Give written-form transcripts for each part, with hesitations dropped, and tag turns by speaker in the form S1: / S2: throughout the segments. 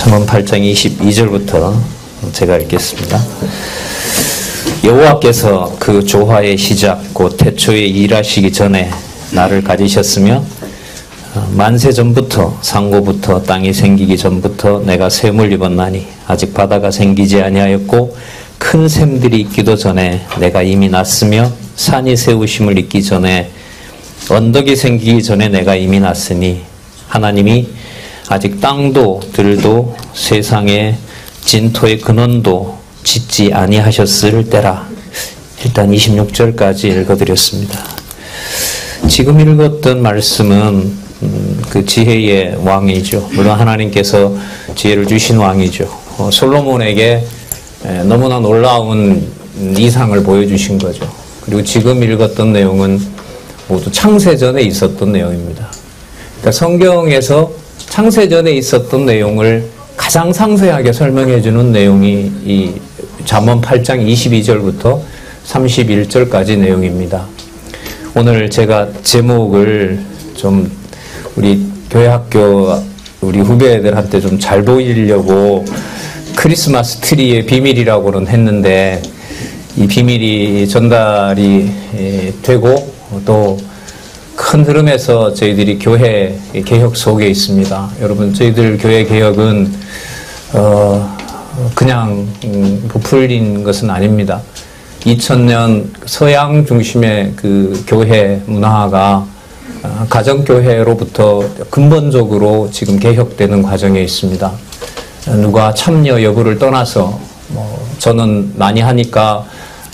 S1: 잠언 8장 22절부터 제가 읽겠습니다. 여호와께서 그 조화의 시작 곧 태초에 일하시기 전에 나를 가지셨으며 만세 전부터 상고부터 땅이 생기기 전부터 내가 샘을 입었나니 아직 바다가 생기지 아니하였고 큰 샘들이 있기도 전에 내가 이미 났으며 산이 세우심을 잇기 전에 언덕이 생기기 전에 내가 이미 났으니 하나님이 아직 땅도 들도 세상의 진토의 근원도 짓지 아니하셨을 때라. 일단 26절까지 읽어드렸습니다. 지금 읽었던 말씀은 그 지혜의 왕이죠. 물론 하나님께서 지혜를 주신 왕이죠. 솔로몬에게 너무나 놀라운 이상을 보여주신 거죠. 그리고 지금 읽었던 내용은 모두 창세전에 있었던 내용입니다. 그러니까 성경에서 창세전에 있었던 내용을 가장 상세하게 설명해 주는 내용이 이 잠언 8장 22절부터 31절까지 내용입니다. 오늘 제가 제목을 좀 우리 교회학교 우리 후배들한테 좀 잘 보이려고 크리스마스 트리의 비밀이라고는 했는데 이 비밀이 전달이 되고 또 큰 흐름에서 저희들이 교회 개혁 속에 있습니다. 여러분, 저희들 교회 개혁은 그냥 부풀린 것은 아닙니다. 2000년 서양 중심의 그 교회 문화가 가정교회로부터 근본적으로 지금 개혁되는 과정에 있습니다. 누가 참여 여부를 떠나서 저는 많이 하니까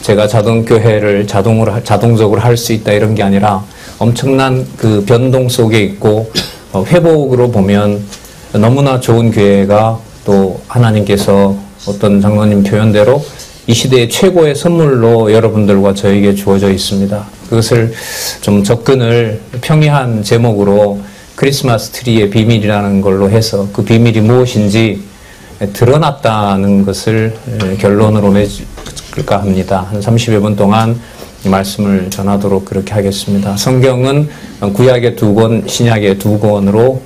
S1: 제가 자동교회를 자동적으로 할 수 있다 이런 게 아니라 엄청난 그 변동 속에 있고 회복으로 보면 너무나 좋은 교회가 또 하나님께서 어떤 장로님 표현대로 이 시대의 최고의 선물로 여러분들과 저에게 주어져 있습니다. 그것을 좀 접근을 평이한 제목으로 크리스마스 트리의 비밀이라는 걸로 해서 그 비밀이 무엇인지 드러났다는 것을 결론으로 맺을까 합니다. 한 30여 분 동안 이 말씀을 전하도록 그렇게 하겠습니다. 성경은 구약의 2권, 신약의 2권으로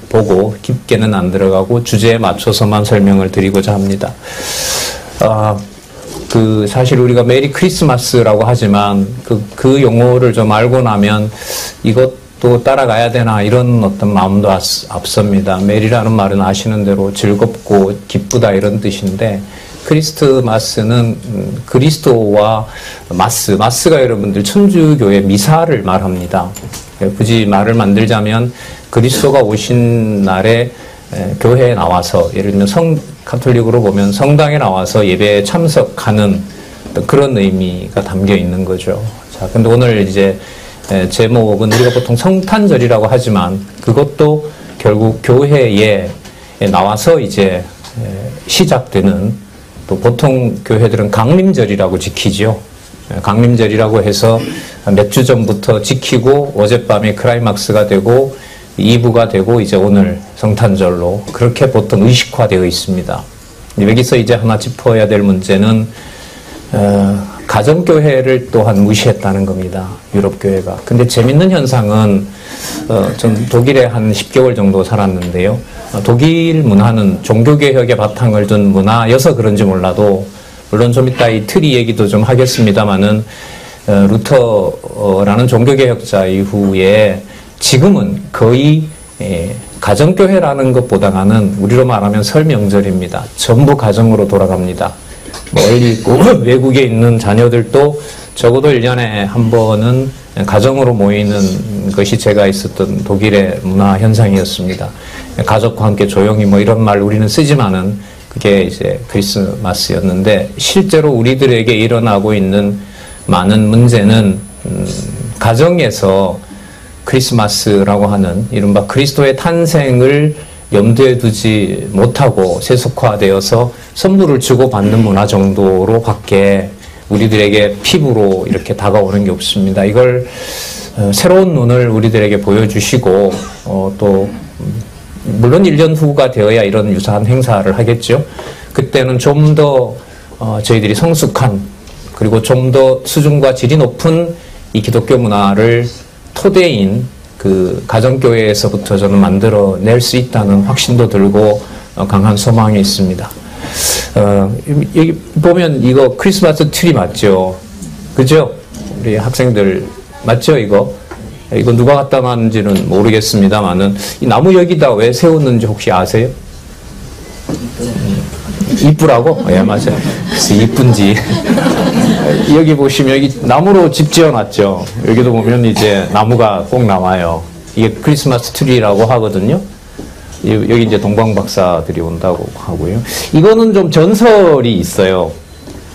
S1: 보고 깊게는 안 들어가고 주제에 맞춰서만 설명을 드리고자 합니다. 사실 우리가 메리 크리스마스라고 하지만 그 용어를 좀 알고 나면 이것도 따라가야 되나 이런 어떤 마음도 앞섭니다. 메리라는 말은 아시는 대로 즐겁고 기쁘다 이런 뜻인데 크리스트마스는 그리스도와 마스가 여러분들 천주교의 미사를 말합니다. 굳이 말을 만들자면 그리스도가 오신 날에 교회에 나와서 예를 들면 카톨릭으로 보면 성당에 나와서 예배에 참석하는 그런 의미가 담겨 있는 거죠. 자, 근데 오늘 이제 제목은 우리가 보통 성탄절이라고 하지만 그것도 결국 교회에 나와서 이제 시작되는 또 보통 교회들은 강림절이라고 지키죠. 강림절이라고 해서 몇 주 전부터 지키고 어젯밤에 클라이막스가 되고 2부가 되고 이제 오늘 성탄절로 그렇게 보통 의식화되어 있습니다. 여기서 이제 하나 짚어야 될 문제는 가정교회를 또한 무시했다는 겁니다. 유럽교회가. 근데 재밌는 현상은 전 독일에 한 10개월 정도 살았는데요. 독일 문화는 종교개혁의 바탕을 둔 문화여서 그런지 몰라도 물론 좀 이따 이 트리 얘기도 좀 하겠습니다마는 루터라는 종교개혁자 이후에 지금은 거의 가정교회라는 것보다는 우리로 말하면 설 명절입니다. 전부 가정으로 돌아갑니다. 멀리 있고 외국에 있는 자녀들도 적어도 1년에 한 번은 가정으로 모이는 것이 제가 있었던 독일의 문화 현상이었습니다. 가족과 함께 조용히 이런 말 우리는 쓰지만은 그게 이제 크리스마스였는데 실제로 우리들에게 일어나고 있는 많은 문제는 가정에서 크리스마스라고 하는 이른바 그리스도의 탄생을 염두에 두지 못하고 세속화되어서 선물을 주고받는 문화 정도로 밖에 우리들에게 피부로 이렇게 다가오는 게 없습니다. 이걸 새로운 눈을 우리들에게 보여주시고 또 물론 1년 후가 되어야 이런 유사한 행사를 하겠죠. 그때는 좀 더 저희들이 성숙한 그리고 좀 더 수준과 질이 높은 이 기독교 문화를 토대인 그 가정교회에서부터 저는 만들어낼 수 있다는 확신도 들고 강한 소망이 있습니다. 여기 보면 이거 크리스마스 트리 맞죠? 그죠? 우리 학생들 맞죠? 이거 누가 갖다 놨는지는 모르겠습니다만은 이 나무 여기다 왜 세웠는지 혹시 아세요? 이쁘라고? 예, 맞아요. 그래서 이쁜지. 여기 보시면 여기 나무로 집 지어놨죠. 여기도 보면 이제 나무가 꼭 나와요. 이게 크리스마스 트리라고 하거든요. 여기 이제 동방박사들이 온다고 하고요. 이거는 좀 전설이 있어요.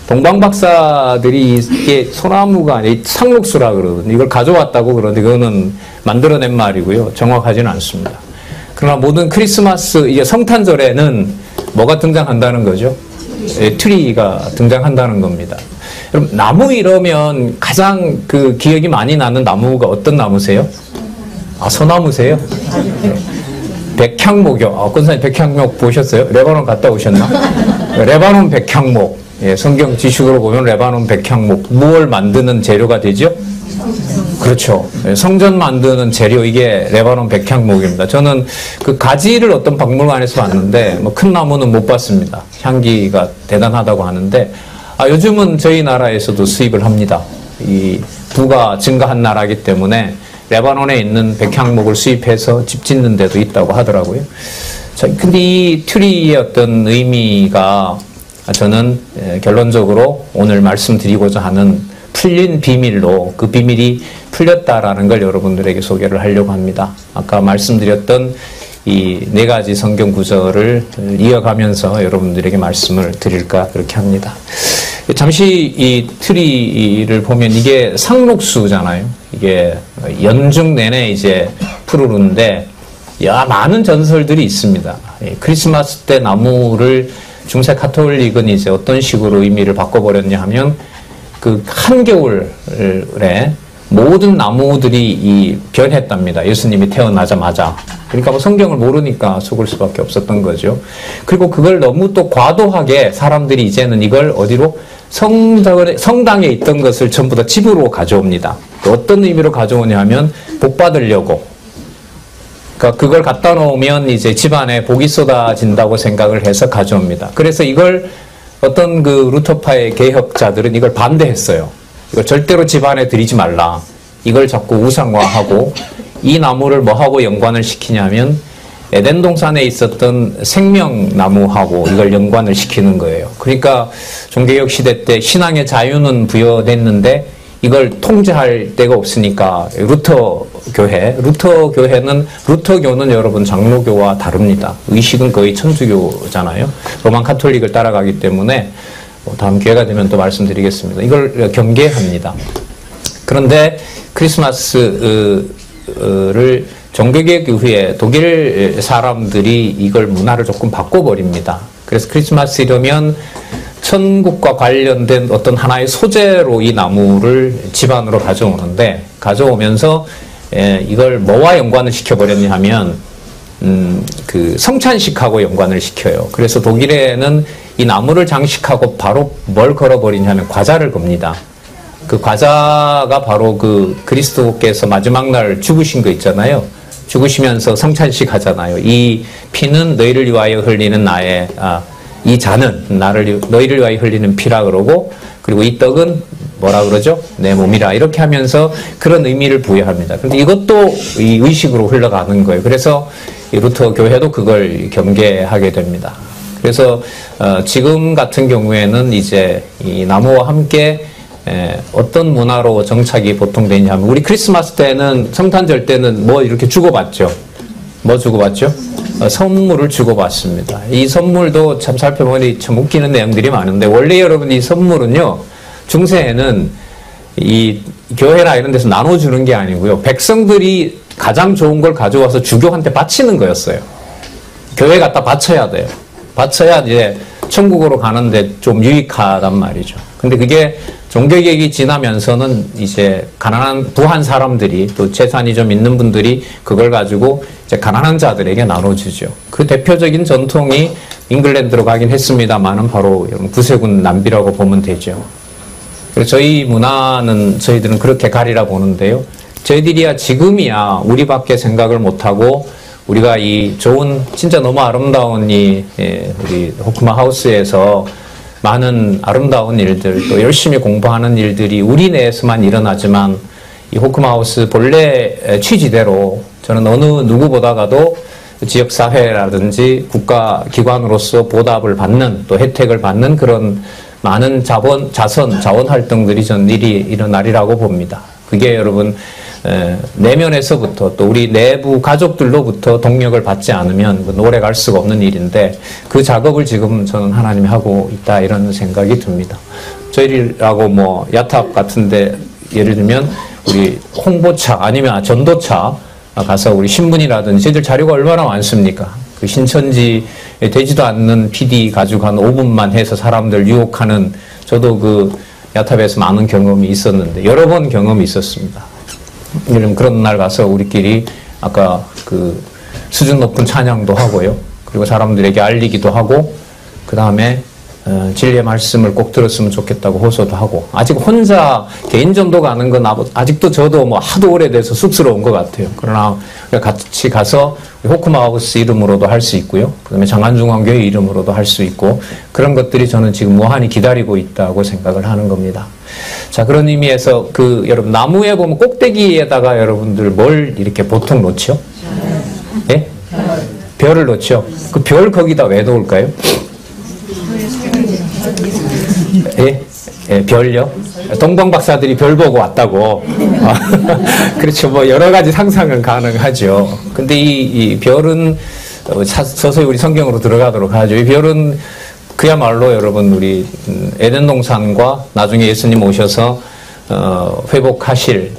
S1: 동방박사들이 이게 소나무가 아니라 상록수라 그러거든요. 이걸 가져왔다고 그러는데 그거는 만들어낸 말이고요. 정확하지는 않습니다. 그러나 모든 크리스마스, 이게 성탄절에는 뭐가 등장한다는 거죠? 예, 트리가 등장한다는 겁니다. 여러분, 나무 이러면 가장 그 기억이 많이 나는 나무가 어떤 나무세요? 아, 소나무세요? 네. 백향목이요. 권사님 백향목 보셨어요? 레바논 갔다 오셨나? 레바논 백향목. 예, 성경 지식으로 보면 레바논 백향목. 무엇을 만드는 재료가 되죠? 그렇죠. 예, 성전 만드는 재료, 이게 레바논 백향목입니다. 저는 그 가지를 어떤 박물관에서 봤는데, 뭐 큰 나무는 못 봤습니다. 향기가 대단하다고 하는데, 요즘은 저희 나라에서도 수입을 합니다. 이 부가 증가한 나라이기 때문에 레바논에 있는 백향목을 수입해서 집 짓는 데도 있다고 하더라고요. 자, 근데 이 트리의 어떤 의미가 저는 결론적으로 오늘 말씀드리고자 하는 풀린 비밀로, 그 비밀이 풀렸다라는 걸 여러분들에게 소개를 하려고 합니다. 아까 말씀드렸던 이 4가지 성경 구절을 이어가면서 여러분들에게 말씀을 드릴까 그렇게 합니다. 잠시 이 트리를 보면 이게 상록수잖아요. 이게 연중 내내 이제 푸르른데 많은 전설들이 있습니다. 크리스마스 때 나무를 중세 카톨릭은 이제 어떤 식으로 의미를 바꿔버렸냐 하면 그 한겨울에 모든 나무들이 변했답니다. 예수님이 태어나자마자. 그러니까 뭐 성경을 모르니까 속을 수밖에 없었던 거죠. 그리고 그걸 너무 또 과도하게 사람들이 이제는 이걸 어디로? 성당에 있던 것을 전부 다 집으로 가져옵니다. 어떤 의미로 가져오냐 하면 복 받으려고. 그러니까 그걸 갖다 놓으면 이제 집안에 복이 쏟아진다고 생각을 해서 가져옵니다. 그래서 이걸 어떤 그 루터파의 개혁자들은 이걸 반대했어요. 이걸 절대로 집안에 들이지 말라. 이걸 자꾸 우상화하고 이 나무를 뭐하고 연관을 시키냐면 에덴 동산에 있었던 생명나무하고 이걸 연관을 시키는 거예요. 그러니까 종교개혁 시대 때 신앙의 자유는 부여됐는데 이걸 통제할 데가 없으니까 루터교는 여러분 장로교와 다릅니다. 의식은 거의 천주교잖아요. 로만 카톨릭을 따라가기 때문에 다음 기회가 되면 또 말씀드리겠습니다. 이걸 경계합니다. 그런데 크리스마스를 종교개혁 이후에 독일 사람들이 이걸 문화를 조금 바꿔버립니다. 그래서 크리스마스 이러면 천국과 관련된 어떤 하나의 소재로 이 나무를 집안으로 가져오면서 이걸 뭐와 연관을 시켜버렸냐 하면 그 성찬식하고 연관을 시켜요. 그래서 독일에는 이 나무를 장식하고 바로 뭘 걸어버리냐면 과자를 겁니다. 그 과자가 바로 그 그리스도께서 마지막 날 죽으신 거 있잖아요. 죽으시면서 성찬식 하잖아요. 이 피는 너희를 위하여 흘리는 이 잔은 너희를 위하여 흘리는 피라 그러고, 그리고 이 떡은 뭐라 그러죠? 내 몸이라. 이렇게 하면서 그런 의미를 부여합니다. 그런데 이것도 이 의식으로 흘러가는 거예요. 그래서 이 루터 교회도 그걸 경계하게 됩니다. 그래서 지금 같은 경우에는 이제 이 나무와 함께 어떤 문화로 정착이 보통 되냐면, 우리 크리스마스 때는, 성탄절 때는 뭐 이렇게 주고받죠. 뭐 주고받죠? 선물을 주고받습니다. 이 선물도 참 살펴보니 참 웃기는 내용들이 많은데, 원래 여러분 이 선물은요, 중세에는 이 교회나 이런 데서 나눠주는 게 아니고요, 백성들이 가장 좋은 걸 가져와서 주교한테 바치는 거였어요. 교회 갖다 바쳐야 돼요. 바쳐야 이제 천국으로 가는데 좀 유익하단 말이죠. 근데 그게 종교개혁이 지나면서는 이제 가난한 부한 사람들이, 또 재산이 좀 있는 분들이 그걸 가지고 이제 가난한 자들에게 나눠주죠. 그 대표적인 전통이 잉글랜드로 가긴 했습니다만은 바로 구세군 낭비라고 보면 되죠. 그래서 저희 문화는, 저희들은 그렇게 가리라 보는데요. 저희들이야 지금이야 우리밖에 생각을 못하고 우리가 이 좋은 진짜 너무 아름다운 우리 호크마 하우스에서 많은 아름다운 일들 또 열심히 공부하는 일들이 우리 내에서만 일어나지만 이 호크마 하우스 본래 취지대로 저는 어느 누구보다가도 지역사회라든지 국가기관으로서 보답을 받는 또 혜택을 받는 그런 많은 자원 활동들이 전 일이 일어나리라고 봅니다. 그게 여러분 내면에서부터 또 우리 내부 가족들로부터 동력을 받지 않으면 오래 갈 수가 없는 일인데 그 작업을 지금 저는 하나님이 하고 있다 이런 생각이 듭니다. 저희라고 뭐 야탑 같은데 예를 들면 우리 홍보차 아니면 전도차 가서 우리 신문이라든지 저희들 자료가 얼마나 많습니까? 그 신천지 되지도 않는 PD 가지고 한 5분만 해서 사람들 유혹하는 저도 그 야탑에서 많은 경험이 있었는데 여러 번 경험이 있었습니다. 그런 날 가서 우리끼리 아까 그 수준 높은 찬양도 하고요. 그리고 사람들에게 알리기도 하고 그 다음에 진리의 말씀을 꼭 들었으면 좋겠다고 호소도 하고 아직 혼자 개인 전도가 하는 건 아직도 저도 뭐 하도 오래돼서 쑥스러운 것 같아요. 그러나 같이 가서 호크마 하우스 이름으로도 할 수 있고요. 그 다음에 장안중앙교회 이름으로도 할 수 있고 그런 것들이 저는 지금 무한히 기다리고 있다고 생각을 하는 겁니다. 자, 그런 의미에서 여러분 나무에 보면 꼭대기에다가 여러분들 뭘 이렇게 보통 놓죠? 예? 별을 놓죠. 그 별 거기다 왜 놓을까요? 예? 예, 별요? 동방 박사들이 별 보고 왔다고. 그렇죠. 뭐 여러 가지 상상은 가능하죠. 근데 이 별은 서서히 우리 성경으로 들어가도록 하죠. 이 별은 그야말로 여러분 우리 에덴 동산과 나중에 예수님 오셔서 회복하실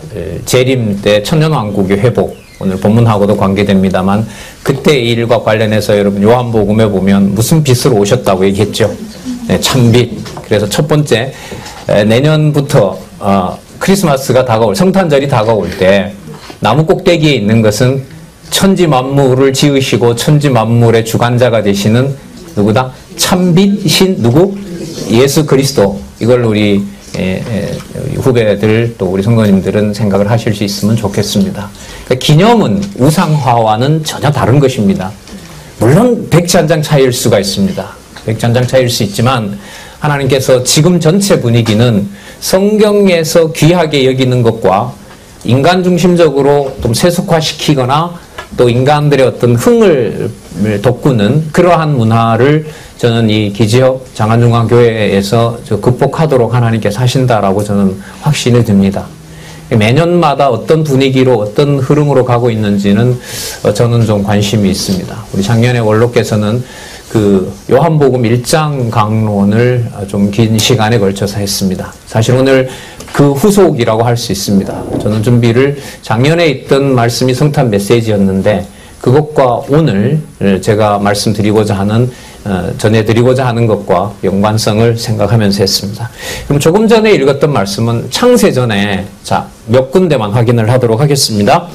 S1: 재림 때 천년왕국의 회복 오늘 본문하고도 관계됩니다만 그때의 일과 관련해서 여러분 요한복음에 보면 무슨 빛으로 오셨다고 얘기했죠. 네, 참빛. 그래서 첫 번째 내년부터 크리스마스가 다가올 성탄절이 다가올 때 나무 꼭대기에 있는 것은 천지 만물을 지으시고 천지 만물의 주관자가 되시는 누구다? 참빛이신 누구? 예수 그리스도. 이걸 우리 후배들 또 우리 성도님들은 생각을 하실 수 있으면 좋겠습니다. 그러니까 기념은 우상화와는 전혀 다른 것입니다. 물론 백지 한 장 차이일 수가 있습니다. 백지 한 장 차이일 수 있지만 하나님께서 지금 전체 분위기는 성경에서 귀하게 여기는 것과 인간 중심적으로 좀 세속화시키거나 또 인간들의 어떤 흥을 돋구는 그러한 문화를 저는 이 기지역 장안중앙교회에서 극복하도록 하나님께서 하신다라고 저는 확신이 듭니다. 매년마다 어떤 분위기로 어떤 흐름으로 가고 있는지는 저는 좀 관심이 있습니다. 우리 작년에 원로께서는 그 요한복음 1장 강론을 좀 긴 시간에 걸쳐서 했습니다. 사실 오늘 그 후속이라고 할 수 있습니다. 저는 준비를 작년에 있던 말씀이 성탄 메시지였는데 그것과 오늘 제가 말씀드리고자 하는 전해드리고자 하는 것과 연관성을 생각하면서 했습니다. 그럼 조금 전에 읽었던 말씀은 창세전에 몇 군데만 확인을 하도록 하겠습니다.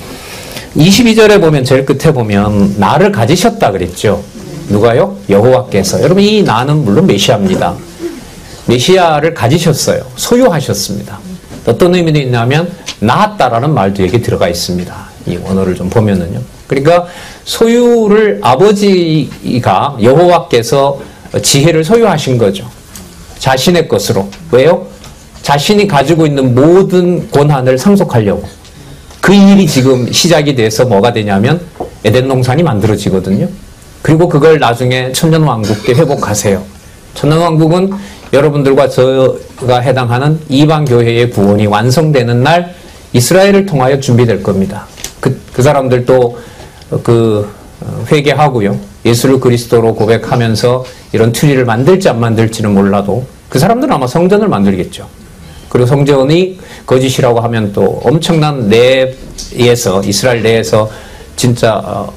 S1: 22절에 보면 제일 끝에 보면 나를 가지셨다 그랬죠. 누가요? 여호와께서. 여러분 이 나는 물론 메시아입니다. 메시아를 가지셨어요. 소유하셨습니다. 어떤 의미도 있냐면 낳았다라는 말도 여기 들어가 있습니다. 이 원어를 좀 보면은요. 그러니까 소유를 아버지가 여호와께서 지혜를 소유하신 거죠. 자신의 것으로. 왜요? 자신이 가지고 있는 모든 권한을 상속하려고. 그 일이 지금 시작이 돼서 뭐가 되냐면 에덴 동산이 만들어지거든요. 그리고 그걸 나중에 천년왕국 때 회복하세요. 천년왕국은 여러분들과 저가 해당하는 이방교회의 구원이 완성되는 날 이스라엘을 통하여 준비될 겁니다. 그 사람들도 회개하고요. 예수를 그리스도로 고백하면서 이런 트리를 만들지 안 만들지는 몰라도 그 사람들은 아마 성전을 만들겠죠. 그리고 성전이 거짓이라고 하면 또 엄청난 내에서 이스라엘 내에서 진짜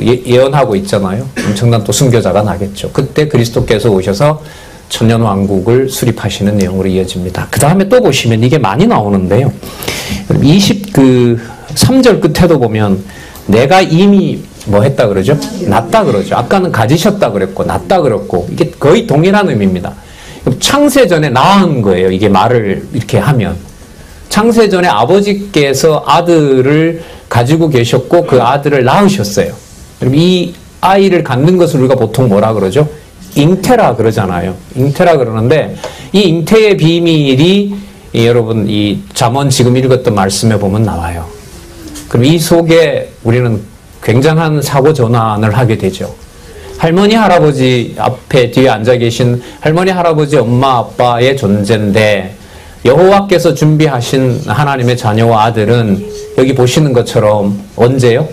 S1: 예언하고 있잖아요. 엄청난 또 순교자가 나겠죠. 그때 그리스도께서 오셔서 천년왕국을 수립하시는 내용으로 이어집니다. 그 다음에 또 보시면 이게 많이 나오는데요. 3절 끝에도 보면 내가 이미 뭐 했다 그러죠? 낳다 그러죠. 아까는 가지셨다 그랬고 낳다 그랬고 이게 거의 동일한 의미입니다. 창세 전에 낳은 거예요. 이게 말을 이렇게 하면. 창세전에 아버지께서 아들을 가지고 계셨고 그 아들을 낳으셨어요. 그럼 이 아이를 갖는 것을 우리가 보통 뭐라 그러죠? 잉태라 그러잖아요. 잉태라 그러는데 이 잉태의 비밀이 여러분 이 잠언 지금 읽었던 말씀에 보면 나와요. 그럼 이 속에 우리는 굉장한 사고 전환을 하게 되죠. 할머니 할아버지 앞에 뒤에 앉아 계신 할머니 할아버지 엄마 아빠의 존재인데 여호와께서 준비하신 하나님의 자녀와 아들은 여기 보시는 것처럼 언제요?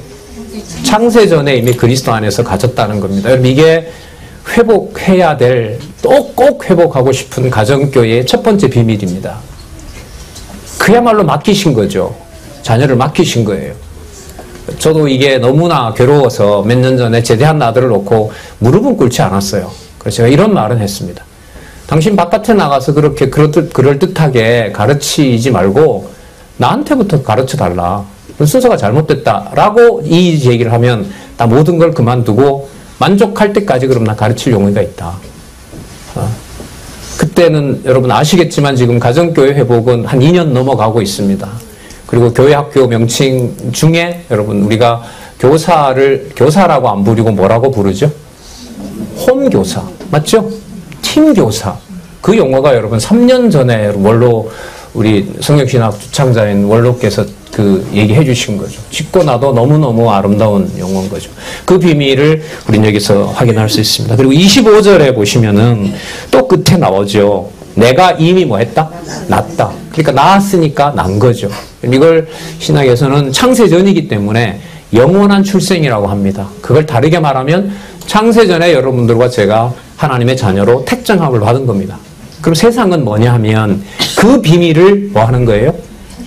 S1: 창세전에 이미 그리스도 안에서 가졌다는 겁니다. 여러분 이게 회복해야 될, 또 꼭 회복하고 싶은 가정교회의 첫 번째 비밀입니다. 그야말로 맡기신 거죠. 자녀를 맡기신 거예요. 저도 이게 너무나 괴로워서 몇 년 전에 제대한 아들을 놓고 무릎은 꿇지 않았어요. 그래서 제가 이런 말은 했습니다. 당신 바깥에 나가서 그렇게 그럴듯하게 가르치지 말고 나한테부터 가르쳐달라. 순서가 잘못됐다라고 이 얘기를 하면 나 모든 걸 그만두고 만족할 때까지 그럼 나 가르칠 용의가 있다. 그때는 여러분 아시겠지만 지금 가정교회 회복은 한 2년 넘어가고 있습니다. 그리고 교회 학교 명칭 중에 여러분 우리가 교사라고 안 부르고 뭐라고 부르죠? 홈교사. 맞죠? 팀교사. 그 용어가 여러분 3년 전에 원로 우리 성역신학 주창자인 원로께서 그 얘기해 주신 거죠. 짓고 나도 너무너무 아름다운 용어인 거죠. 그 비밀을 우린 여기서 확인할 수 있습니다. 그리고 25절에 보시면은 또 끝에 나오죠. 내가 이미 뭐 했다? 낳았다. 그러니까 낳았으니까 난 거죠. 이걸 신학에서는 창세전이기 때문에 영원한 출생이라고 합니다. 그걸 다르게 말하면 창세전에 여러분들과 제가 하나님의 자녀로 택정함을 받은 겁니다. 그럼 세상은 뭐냐 하면 그 비밀을 뭐 하는 거예요?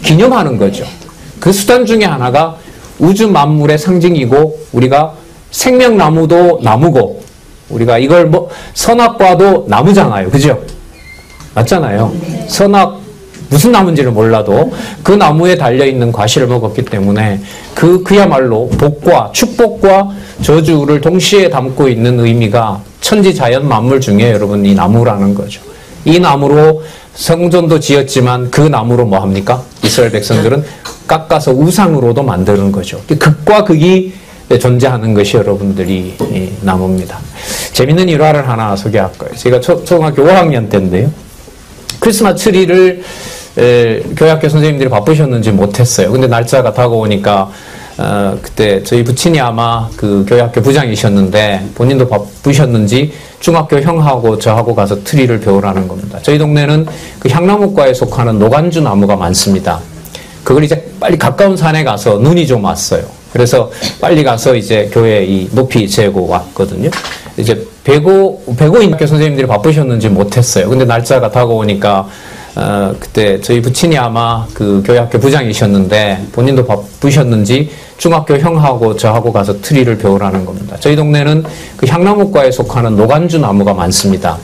S1: 기념하는 거죠. 그 수단 중에 하나가 우주 만물의 상징이고 우리가 생명나무도 나무고 우리가 이걸 뭐 선악과도 나무잖아요. 그죠? 맞잖아요. 선악 무슨 나무인지를 몰라도 그 나무에 달려있는 과실을 먹었기 때문에 그야말로 복과 축복과 저주를 동시에 담고 있는 의미가 천지자연 만물 중에 여러분 이 나무라는 거죠. 이 나무로 성전도 지었지만 그 나무로 뭐 합니까? 이스라엘 백성들은 깎아서 우상으로도 만드는 거죠. 극과 극이 존재하는 것이 여러분들이 나무입니다. 재밌는 일화를 하나 소개할 거예요. 제가 초등학교 5학년 때인데요. 크리스마스 트리를 교회학교 선생님들이 바쁘셨는지 못했어요. 근데 날짜가 다가오니까 그때 저희 부친이 아마 그 교회학교 부장이셨는데 본인도 바쁘셨는지 중학교 형하고 저하고 가서 트리를 배우라는 겁니다. 저희 동네는 그 향나무과에 속하는 노간주 나무가 많습니다. 그걸 이제 빨리 가까운 산에 가서 눈이 좀 왔어요. 그래서 빨리 가서 이제 교회 이 높이 재고 왔거든요. 이제 배고인 학교 선생님들이 바쁘셨는지 못했어요. 근데 날짜가 다가오니까 그때 저희 부친이 아마 그 교회학교 부장이셨는데 본인도 바쁘셨는지 중학교 형하고 저하고 가서 트리를 배우라는 겁니다. 저희 동네는 그 향나무과에 속하는 노간주 나무가 많습니다.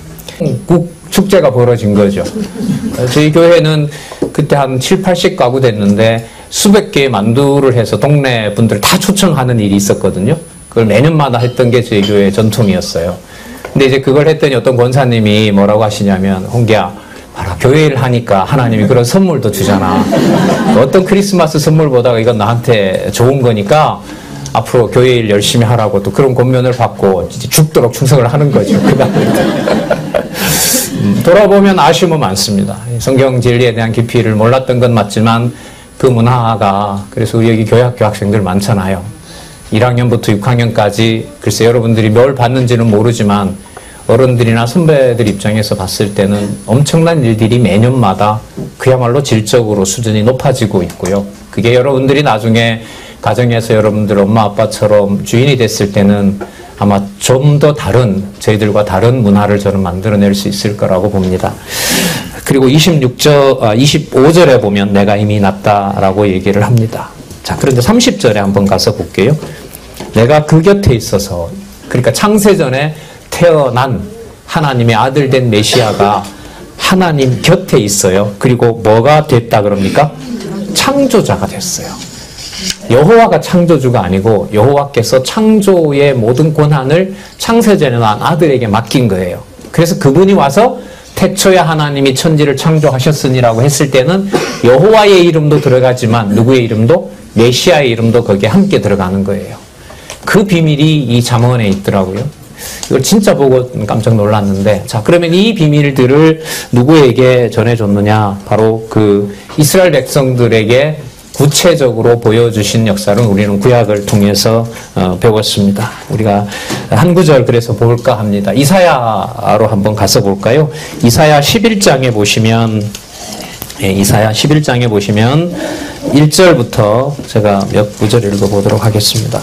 S1: 국 축제가 벌어진 거죠. 저희 교회는 그때 한 7, 80가구 됐는데 수백 개의 만두를 해서 동네 분들 다 초청하는 일이 있었거든요. 그걸 매년마다 했던 게 저희 교회의 전통이었어요. 근데 이제 그걸 했더니 어떤 권사님이 뭐라고 하시냐면, 홍기야, 봐라, 교회 일 하니까 하나님이 그런 선물도 주잖아. 어떤 크리스마스 선물보다가 이건 나한테 좋은 거니까 앞으로 교회 일 열심히 하라고 또 그런 권면을 받고 죽도록 충성을 하는 거죠. 돌아보면 아쉬움은 많습니다. 성경 진리에 대한 깊이를 몰랐던 건 맞지만 그 문화가, 그래서 우리 여기 교회학교 학생들 많잖아요. 1학년부터 6학년까지 글쎄 여러분들이 뭘 받는지는 모르지만 어른들이나 선배들 입장에서 봤을 때는 엄청난 일들이 매년마다 그야말로 질적으로 수준이 높아지고 있고요. 그게 여러분들이 나중에 가정에서 여러분들 엄마 아빠처럼 주인이 됐을 때는 아마 좀 더 다른, 저희들과 다른 문화를 저는 만들어낼 수 있을 거라고 봅니다. 그리고 25절에 보면 내가 이미 낳았다라고 얘기를 합니다. 자, 그런데 30절에 한번 가서 볼게요. 내가 그 곁에 있어서, 그러니까 창세전에 태어난 하나님의 아들 된 메시아가 하나님 곁에 있어요. 그리고 뭐가 됐다 그럽니까? 창조자가 됐어요. 여호와가 창조주가 아니고 여호와께서 창조의 모든 권한을 창세전에 난 아들에게 맡긴 거예요. 그래서 그분이 와서 태초에 하나님이 천지를 창조하셨으니라고 했을 때는 여호와의 이름도 들어가지만 누구의 이름도? 메시아의 이름도 거기에 함께 들어가는 거예요. 그 비밀이 이 잠언에 있더라고요. 이걸 진짜 보고 깜짝 놀랐는데, 자, 그러면 이 비밀들을 누구에게 전해줬느냐? 바로 그 이스라엘 백성들에게 구체적으로 보여주신 역사를 우리는 구약을 통해서 배웠습니다. 우리가 한 구절 그래서 볼까 합니다. 이사야로 한번 가서 볼까요? 이사야 11장에 보시면, 이사야 11장에 보시면 1절부터 제가 몇 구절 읽어보도록 하겠습니다.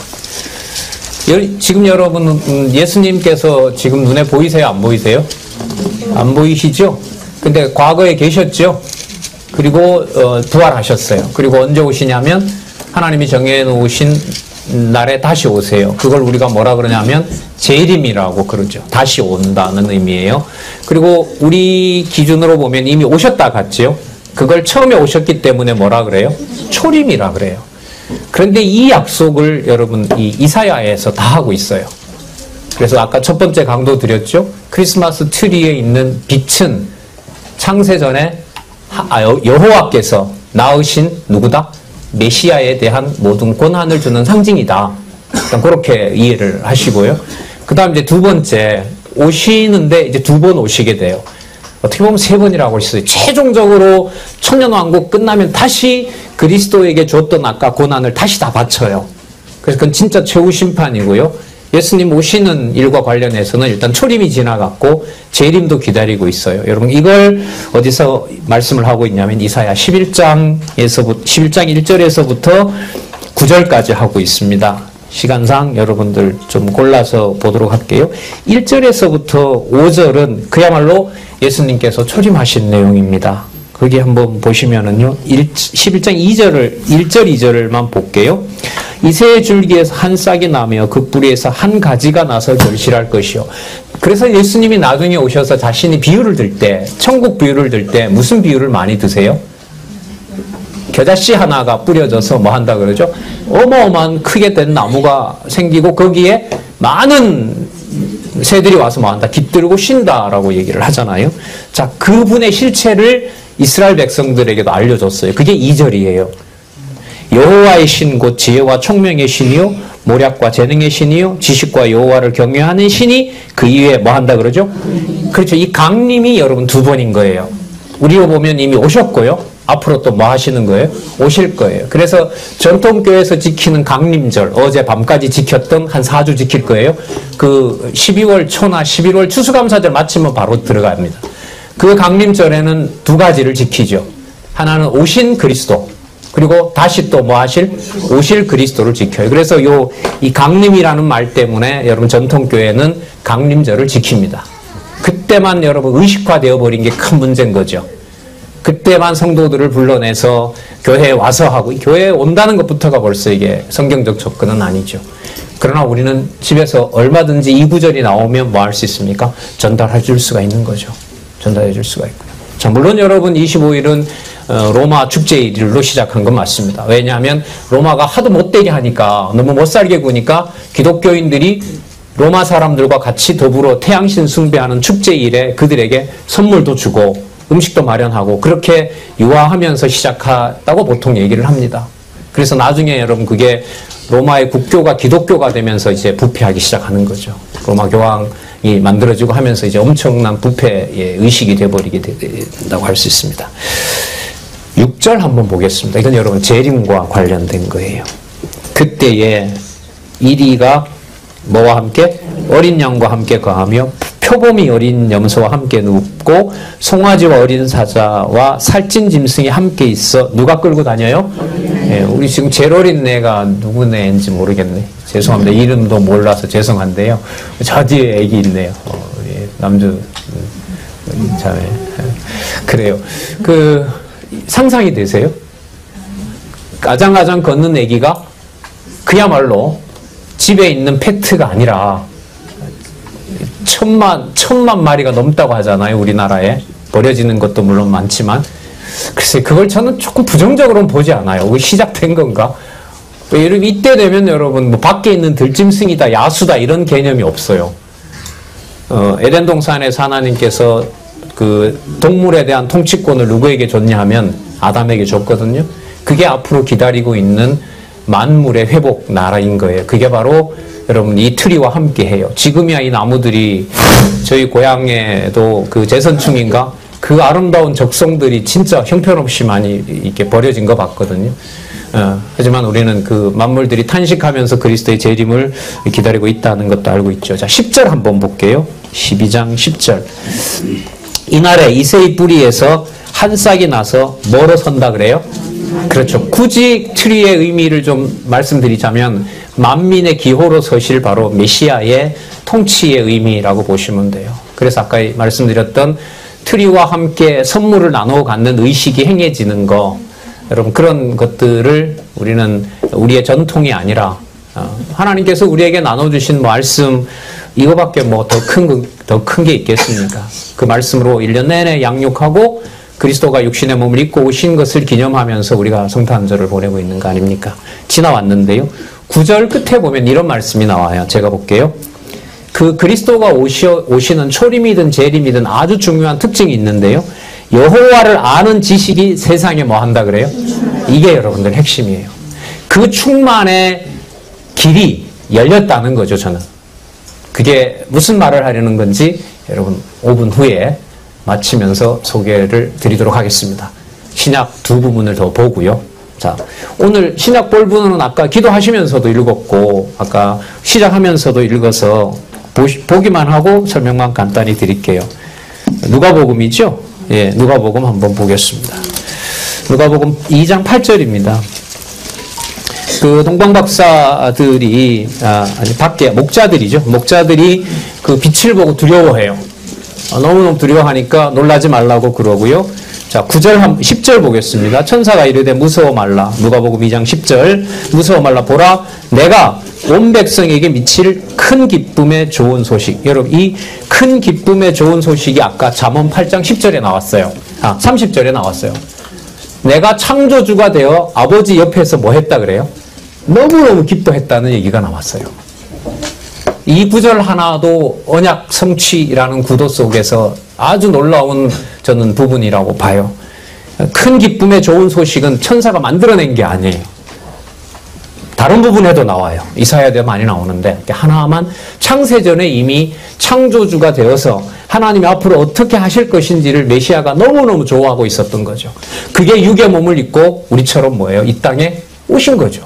S1: 지금 여러분 예수님께서 지금 눈에 보이세요? 안 보이세요? 안 보이시죠? 근데 과거에 계셨죠? 그리고 부활하셨어요. 그리고 언제 오시냐면 하나님이 정해놓으신 날에 다시 오세요. 그걸 우리가 뭐라 그러냐면 재림이라고 그러죠. 다시 온다는 의미예요. 그리고 우리 기준으로 보면 이미 오셨다 갔죠. 그걸 처음에 오셨기 때문에 뭐라 그래요? 초림이라 그래요. 그런데 이 약속을 여러분 이 이사야에서 다 하고 있어요. 그래서 아까 첫 번째 강도 드렸죠. 크리스마스 트리에 있는 빛은 창세전에 여호와께서 낳으신 누구다? 메시아에 대한 모든 권한을 주는 상징이다. 일단 그렇게 이해를 하시고요. 그 다음 이제 두 번째, 오시는데 이제 두 번 오시게 돼요. 어떻게 보면 세 번이라고 할 수 있어요. 최종적으로 천년왕국 끝나면 다시 그리스도에게 줬던 아까 권한을 다시 다 바쳐요. 그래서 그건 진짜 최후 심판이고요. 예수님 오시는 일과 관련해서는 일단 초림이 지나갔고 재림도 기다리고 있어요. 여러분 이걸 어디서 말씀을 하고 있냐면 이사야 11장 1절에서부터 9절까지 하고 있습니다. 시간상 여러분들 좀 골라서 보도록 할게요. 1절에서부터 5절은 그야말로 예수님께서 초림하신 내용입니다. 거기 한번 보시면은요. 11장 2절을 1절 2절만 볼게요. 이새의 줄기에서 한 싹이 나며 그 뿌리에서 한 가지가 나서 결실할 것이요. 그래서 예수님이 나중에 오셔서 자신이 비유를 들 때, 천국 비유를 들 때 무슨 비유를 많이 드세요? 겨자씨 하나가 뿌려져서 뭐 한다 그러죠? 어마어마한 크게 된 나무가 생기고 거기에 많은 새들이 와서 뭐 한다? 깃들고 쉰다라고 얘기를 하잖아요. 자, 그분의 실체를 이스라엘 백성들에게도 알려줬어요. 그게 2절이에요. 여호와의 신 곧 지혜와 총명의 신이요 모략과 재능의 신이요 지식과 여호와를 경외하는 신이 그 이후에 뭐 한다 그러죠? 그렇죠. 이 강림이 여러분 두 번인 거예요. 우리로 보면 이미 오셨고요. 앞으로 또 뭐 하시는 거예요? 오실 거예요. 그래서 전통교회에서 지키는 강림절, 어제 밤까지 지켰던 한 4주 지킬 거예요. 그 12월 초나 11월 추수감사절 마치면 바로 들어갑니다. 그 강림절에는 두 가지를 지키죠. 하나는 오신 그리스도, 그리고 다시 또 뭐 하실? 오실 그리스도를 지켜요. 그래서 이 강림이라는 말 때문에 여러분 전통교회는 강림절을 지킵니다. 그때만 여러분 의식화되어 버린 게 큰 문제인 거죠. 그때만 성도들을 불러내서 교회에 와서 하고, 교회에 온다는 것부터가 벌써 이게 성경적 접근은 아니죠. 그러나 우리는 집에서 얼마든지 이 구절이 나오면 뭐 할 수 있습니까? 전달해 줄 수가 있는 거죠. 전달해 줄 수가 있고요. 자, 물론 여러분 25일은 로마 축제일로 시작한 건 맞습니다. 왜냐하면 로마가 하도 못되게 하니까, 너무 못살게 구니까 기독교인들이 로마 사람들과 같이 더불어 태양신 숭배하는 축제일에 그들에게 선물도 주고 음식도 마련하고 그렇게 유화하면서 시작했다고 보통 얘기를 합니다. 그래서 나중에 여러분 그게 로마의 국교가 기독교가 되면서 이제 부패하기 시작하는 거죠. 로마 교황이 만들어지고 하면서 이제 엄청난 부패의 의식이 돼버리게 된다고 할 수 있습니다. 6절 한번 보겠습니다. 이건 여러분 재림과 관련된 거예요. 그때에 이리가 뭐와 함께? 어린 양과 함께 거하며 표범이 어린 염소와 함께 눕고 송아지와 어린 사자와 살찐 짐승이 함께 있어 누가 끌고 다녀요? 예, 우리 지금 제일 어린 애가 누구 애인지 모르겠네. 죄송합니다. 이름도 몰라서 죄송한데요. 저 뒤에 애기 있네요. 우리 남주 자매. 그래요. 그 상상이 되세요? 가장가장 걷는 애기가 그야말로 집에 있는 페트가 아니라 천만 마리가 넘다고 하잖아요. 우리나라에 버려지는 것도 물론 많지만, 글쎄 그걸 저는 조금 부정적으로는 보지 않아요. 왜 시작된 건가? 이때 되면 여러분 뭐 밖에 있는 들짐승이다, 야수다 이런 개념이 없어요. 에덴 동산에서 하나님께서 그 동물에 대한 통치권을 누구에게 줬냐 하면 아담에게 줬거든요. 그게 앞으로 기다리고 있는 만물의 회복 나라인 거예요. 그게 바로 여러분 이 트리와 함께 해요. 지금이야 이 나무들이 저희 고향에도 그 제선충인가 그 아름다운 적송들이 진짜 형편없이 많이 이렇게 버려진 거 봤거든요. 하지만 우리는 그 만물들이 탄식하면서 그리스도의 재림을 기다리고 있다는 것도 알고 있죠. 자, 10절 한번 볼게요. 12장 10절. 이날에 이새의 뿌리에서 한 싹이 나서 뭐로 선다 그래요? 그렇죠. 굳이 트리의 의미를 좀 말씀드리자면 만민의 기호로 서실 바로 메시아의 통치의 의미라고 보시면 돼요. 그래서 아까 말씀드렸던 트리와 함께 선물을 나누어 갖는 의식이 행해지는 거, 여러분 그런 것들을 우리는 우리의 전통이 아니라 하나님께서 우리에게 나눠주신 말씀 이거밖에 뭐 더 큰 게 있겠습니까? 그 말씀으로 1년 내내 양육하고 그리스도가 육신의 몸을 입고 오신 것을 기념하면서 우리가 성탄절을 보내고 있는 거 아닙니까? 지나왔는데요. 9절 끝에 보면 이런 말씀이 나와요. 제가 볼게요. 그 그리스도가 오시는 초림이든 재림이든 아주 중요한 특징이 있는데요. 여호와를 아는 지식이 세상에 뭐 한다 그래요? 이게 여러분들 핵심이에요. 그 충만의 길이 열렸다는 거죠, 저는. 그게 무슨 말을 하려는 건지 여러분 5분 후에 마치면서 소개를 드리도록 하겠습니다. 신약 두 부분을 더 보고요. 자, 오늘 신약 볼 부분은 아까 기도하시면서도 읽었고 아까 시작하면서도 읽어서 보기만 하고 설명만 간단히 드릴게요. 누가복음이죠? 예, 누가복음 한번 보겠습니다. 누가복음 2장 8절입니다. 그 동방박사들이 아니 밖에 목자들이죠. 목자들이 그 빛을 보고 두려워해요. 너무너무 두려워하니까 놀라지 말라고 그러고요. 자, 9절 10절 보겠습니다. 천사가 이르되 무서워 말라. 누가복음 2장 10절. 무서워 말라. 보라 내가 온 백성에게 미칠 큰 기쁨의 좋은 소식. 여러분 이 큰 기쁨의 좋은 소식이 아까 잠언 8장 10절에 나왔어요. 30절에 나왔어요. 내가 창조주가 되어 아버지 옆에서 뭐 했다 그래요? 너무너무 기뻐했다는 얘기가 나왔어요. 이 구절 하나도 언약 성취라는 구도 속에서 아주 놀라운 저는 부분이라고 봐요. 큰 기쁨의 좋은 소식은 천사가 만들어낸 게 아니에요. 다른 부분에도 나와요. 이사야에도 많이 나오는데 하나만 창세전에 이미 창조주가 되어서 하나님이 앞으로 어떻게 하실 것인지를 메시아가 너무너무 좋아하고 있었던 거죠. 그게 육의 몸을 입고 우리처럼 뭐예요? 이 땅에 오신 거죠.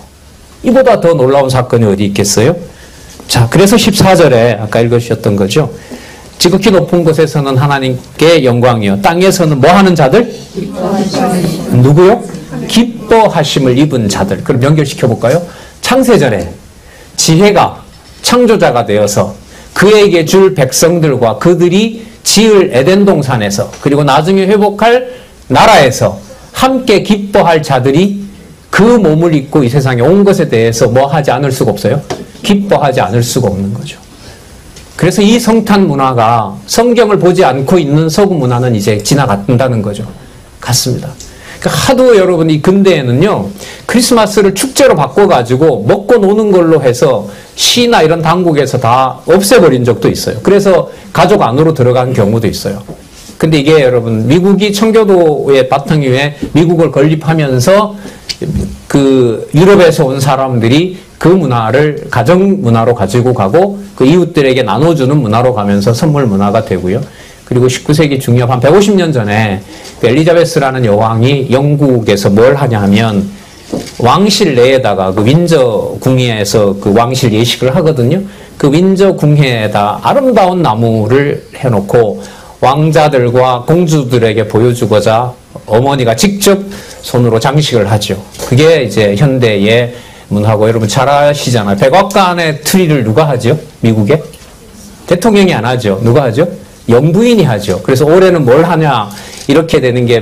S1: 이보다 더 놀라운 사건이 어디 있겠어요? 자, 그래서 14절에 아까 읽으셨던 거죠. 지극히 높은 곳에서는 하나님께 영광이요. 땅에서는 뭐 하는 자들? 누구요? 기뻐하심을 입은 자들. 그럼 연결시켜 볼까요? 창세전에 지혜가 창조자가 되어서 그에게 줄 백성들과 그들이 지을 에덴 동산에서 그리고 나중에 회복할 나라에서 함께 기뻐할 자들이 그 몸을 입고 이 세상에 온 것에 대해서 뭐 하지 않을 수가 없어요? 기뻐하지 않을 수가 없는 거죠. 그래서 이 성탄 문화가 성경을 보지 않고 있는 서구 문화는 이제 지나간다는 거죠. 같습니다. 그러니까 하도 여러분 이 근대에는요 크리스마스를 축제로 바꿔가지고 먹고 노는 걸로 해서 시나 이런 당국에서 다 없애버린 적도 있어요. 그래서 가족 안으로 들어간 경우도 있어요. 근데 이게 여러분 미국이 청교도의 바탕 위에 미국을 건립하면서 그 유럽에서 온 사람들이 그 문화를 가정 문화로 가지고 가고 그 이웃들에게 나눠주는 문화로 가면서 선물 문화가 되고요. 그리고 19세기 중엽 한 150년 전에 그 엘리자베스라는 여왕이 영국에서 뭘 하냐 하면 왕실 내에다가 그 윈저 궁예에서 그 왕실 예식을 하거든요. 그 윈저 궁예에다 아름다운 나무를 해놓고 왕자들과 공주들에게 보여주고자 어머니가 직접 손으로 장식을 하죠. 그게 이제 현대의 문화고 여러분 잘 아시잖아요. 백악관의 트리를 누가 하죠? 미국에? 대통령이 안 하죠. 누가 하죠? 영부인이 하죠. 그래서 올해는 뭘 하냐 이렇게 되는 게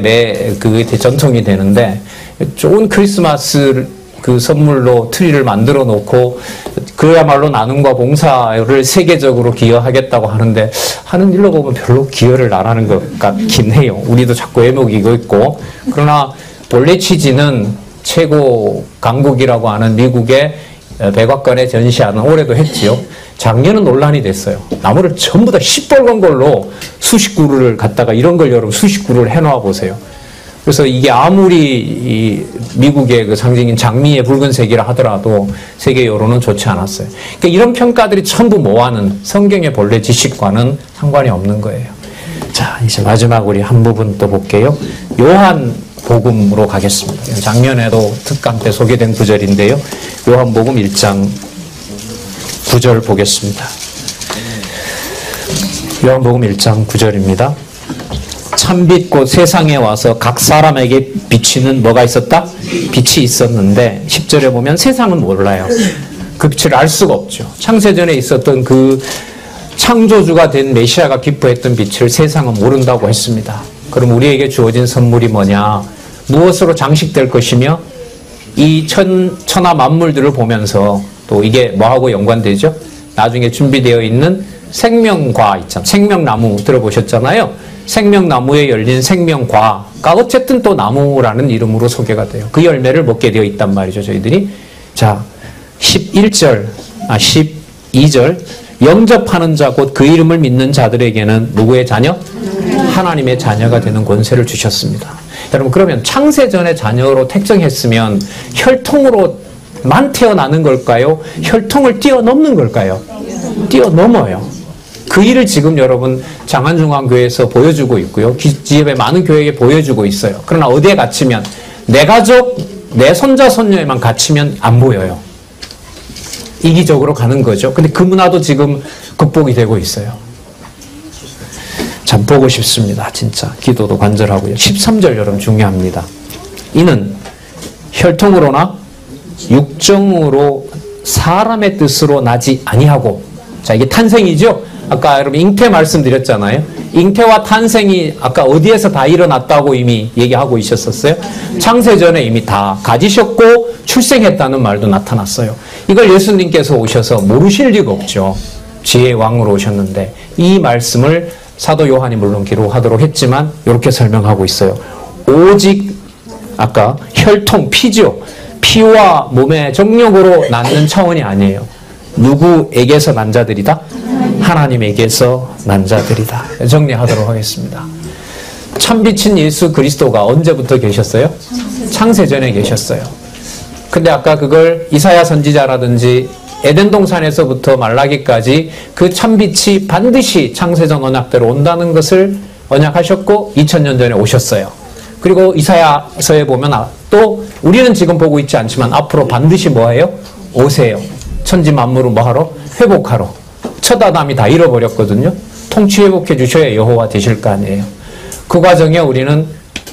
S1: 그게 전통이 되는데 좋은 크리스마스 그 선물로 트리를 만들어 놓고 그야말로 나눔과 봉사를 세계적으로 기여하겠다고 하는데 하는 일로 보면 별로 기여를 안 하는 것 같긴 해요. 우리도 자꾸 애먹이고 있고. 그러나 본래 취지는 최고 강국이라고 하는 미국의 백악관에 전시하는, 올해도 했지요. 작년은 논란이 됐어요. 나무를 전부 다 시뻘건 걸로 수십 그루를 갖다가 이런 걸 여러분 수십 그루를 해놓아 보세요. 그래서 이게 아무리 이 미국의 그 상징인 장미의 붉은색이라 하더라도 세계 여론은 좋지 않았어요. 그러니까 이런 평가들이 전부 모아는 성경의 본래 지식과는 상관이 없는 거예요. 자, 이제 마지막 우리 한 부분 또 볼게요. 요한복음으로 가겠습니다. 작년에도 특강 때 소개된 구절인데요. 요한복음 1장 9절 보겠습니다. 요한복음 1장 9절입니다. 참빛 곧 세상에 와서 각 사람에게 비치는 뭐가 있었다? 빛이 있었는데 10절에 보면 세상은 몰라요. 그 빛을 알 수가 없죠. 창세전에 있었던 그 창조주가 된 메시아가 기뻐했던 빛을 세상은 모른다고 했습니다. 그럼 우리에게 주어진 선물이 뭐냐? 무엇으로 장식될 것이며 이 천하 만물들을 보면서 또 이게 뭐하고 연관되죠? 나중에 준비되어 있는 생명과 있잖아요. 생명나무 들어보셨잖아요. 생명나무에 열린 생명과가 어쨌든 또 나무라는 이름으로 소개가 돼요. 그 열매를 먹게 되어 있단 말이죠, 저희들이. 자, 12절 영접하는 자 곧 그 이름을 믿는 자들에게는 누구의 자녀? 하나님의 자녀가 되는 권세를 주셨습니다. 여러분, 그러면 창세전의 자녀로 택정했으면 혈통으로만 태어나는 걸까요? 혈통을 뛰어넘는 걸까요? 뛰어넘어요. 그 일을 지금 여러분 장안중앙교회에서 보여주고 있고요. 기지협의 많은 교회에 보여주고 있어요. 그러나 어디에 갇히면 내 가족, 내 손자, 손녀에만 갇히면 안 보여요. 이기적으로 가는 거죠. 근데 그 문화도 지금 극복이 되고 있어요. 참 보고 싶습니다. 진짜 기도도 간절하고요. 13절 여러분 중요합니다. 이는 혈통으로나 육정으로 사람의 뜻으로 나지 아니하고, 자 이게 탄생이죠. 아까 여러분 잉태 말씀드렸잖아요. 잉태와 탄생이 아까 어디에서 다 일어났다고 이미 얘기하고 있었어요. 창세전에 이미 다 가지셨고 출생했다는 말도 나타났어요. 이걸 예수님께서 오셔서 모르실 리가 없죠. 지혜의 왕으로 오셨는데 이 말씀을 사도 요한이 물론 기록하도록 했지만 이렇게 설명하고 있어요. 오직 아까 혈통, 피죠. 피와 몸의 정력으로 낳는 차원이 아니에요. 누구에게서 난 자들이다? 하나님에게서 난 자들이다. 정리하도록 하겠습니다. 참빛인 예수 그리스도가 언제부터 계셨어요? 창세전에 계셨어요. 근데 아까 그걸 이사야 선지자라든지 에덴 동산에서부터 말라기까지 그 참빛이 반드시 창세전 언약대로 온다는 것을 언약하셨고 2000년 전에 오셨어요. 그리고 이사야서에 보면 또 우리는 지금 보고 있지 않지만 앞으로 반드시 뭐예요? 오세요. 천지 만물을 뭐하러? 회복하러. 첫 아담이 다 잃어버렸거든요. 통치 회복해 주셔야 여호와 되실 거 아니에요. 그 과정에 우리는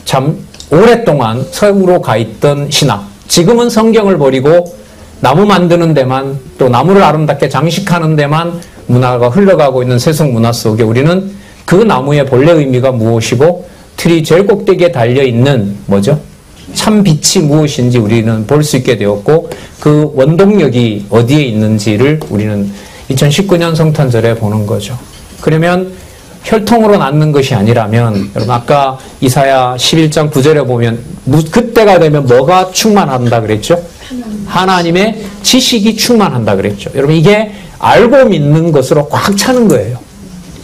S1: 참 오랫동안 서구로 가 있던 신학, 지금은 성경을 버리고 나무 만드는 데만, 또 나무를 아름답게 장식하는 데만 문화가 흘러가고 있는 세속 문화 속에 우리는 그 나무의 본래 의미가 무엇이고 틀이 제일 꼭대기에 달려있는 뭐죠? 참 빛이 무엇인지 우리는 볼 수 있게 되었고 그 원동력이 어디에 있는지를 우리는 2019년 성탄절에 보는 거죠. 그러면 혈통으로 낳는 것이 아니라면 여러분 아까 이사야 11장 9절에 보면 그때가 되면 뭐가 충만한다 그랬죠? 하나님의 지식이 충만한다 그랬죠. 여러분 이게 알고 믿는 것으로 꽉 차는 거예요.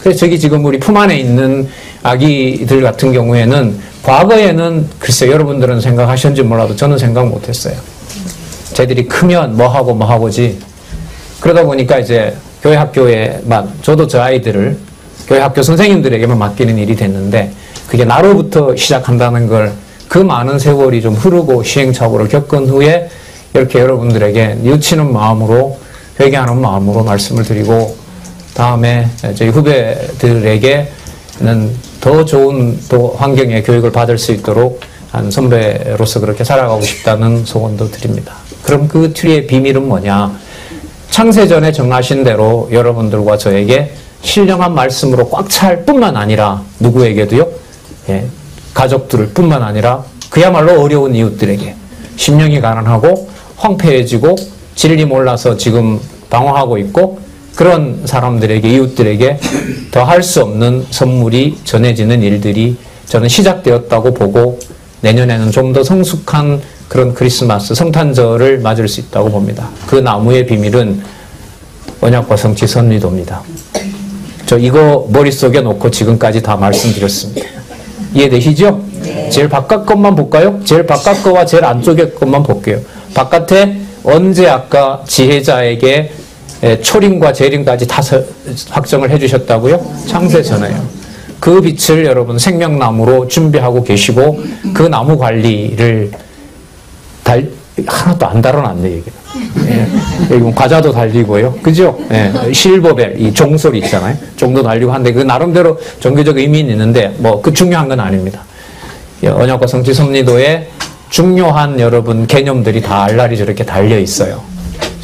S1: 그래서 저기 지금 우리 품 안에 있는 아기들 같은 경우에는 과거에는 글쎄 여러분들은 생각하셨는지 몰라도 저는 생각 못했어요. 쟤들이 크면 뭐하고지. 그러다 보니까 이제 교회 학교에만, 저도 저 아이들을 교회 학교 선생님들에게만 맡기는 일이 됐는데 그게 나로부터 시작한다는 걸 그 많은 세월이 좀 흐르고 시행착오를 겪은 후에 이렇게 여러분들에게 뉘우치는 마음으로, 회개하는 마음으로 말씀을 드리고 다음에 저희 후배들에게는 더 좋은 또 환경의 교육을 받을 수 있도록 한 선배로서 그렇게 살아가고 싶다는 소원도 드립니다. 그럼 그 틀의 비밀은 뭐냐? 창세전에 정하신 대로 여러분들과 저에게 신령한 말씀으로 꽉 찰 뿐만 아니라 누구에게도요? 가족들 뿐만 아니라 그야말로 어려운 이웃들에게, 심령이 가난하고 황폐해지고 진리 몰라서 지금 방황하고 있고 그런 사람들에게, 이웃들에게 더 할 수 없는 선물이 전해지는 일들이 저는 시작되었다고 보고 내년에는 좀 더 성숙한 그런 크리스마스 성탄절을 맞을 수 있다고 봅니다. 그 나무의 비밀은 언약과 성취 선리도입니다. 저 이거 머릿속에 놓고 지금까지 다 말씀드렸습니다. 이해되시죠? 네. 제일 바깥 것만 볼까요? 제일 바깥 거와 제일 안쪽의 것만 볼게요. 바깥에 언제 아까 지혜자에게 초림과 재림까지 다 확정을 해주셨다고요? 창세 전에요. 그 빛을 여러분 생명나무로 준비하고 계시고 그 나무 관리를 하나도 안 달아놨네, 이게. 여기 과자도 달리고요. 그죠? 실버벨, 이 종소리 있잖아요. 종도 달리고 한데 그 나름대로 종교적 의미는 있는데 뭐 그 중요한 건 아닙니다. 언약과 성취 섭리도에 중요한 여러분 개념들이 다 알라리 저렇게 달려 있어요.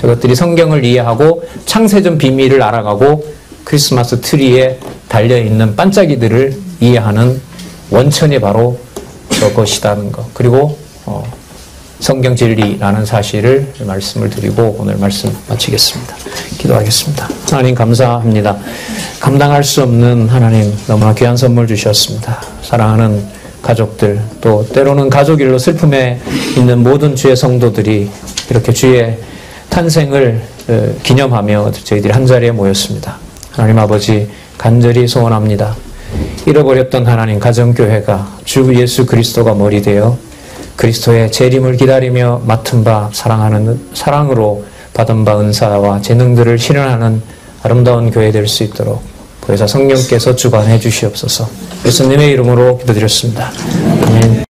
S1: 저것들이 성경을 이해하고 창세전 비밀을 알아가고 크리스마스 트리에 달려있는 반짝이들을 이해하는 원천이 바로 저것이라는 것. 그리고 성경 진리라는 사실을 말씀을 드리고 오늘 말씀 마치겠습니다. 기도하겠습니다. 하나님 감사합니다. 감당할 수 없는 하나님 너무나 귀한 선물 주셨습니다. 사랑하는 가족들 또 때로는 가족 일로 슬픔에 있는 모든 주의 성도들이 이렇게 주의 탄생을 기념하며 저희들이 한자리에 모였습니다. 하나님 아버지 간절히 소원합니다. 잃어버렸던 하나님 가정교회가 주 예수 그리스도가 머리 되어 그리스도의 재림을 기다리며 맡은 바 사랑으로 받은 바 은사와 재능들을 실현하는 아름다운 교회 될 수 있도록 보혜사 성령께서 주관해 주시옵소서. 예수님의 이름으로 기도드렸습니다. 아멘.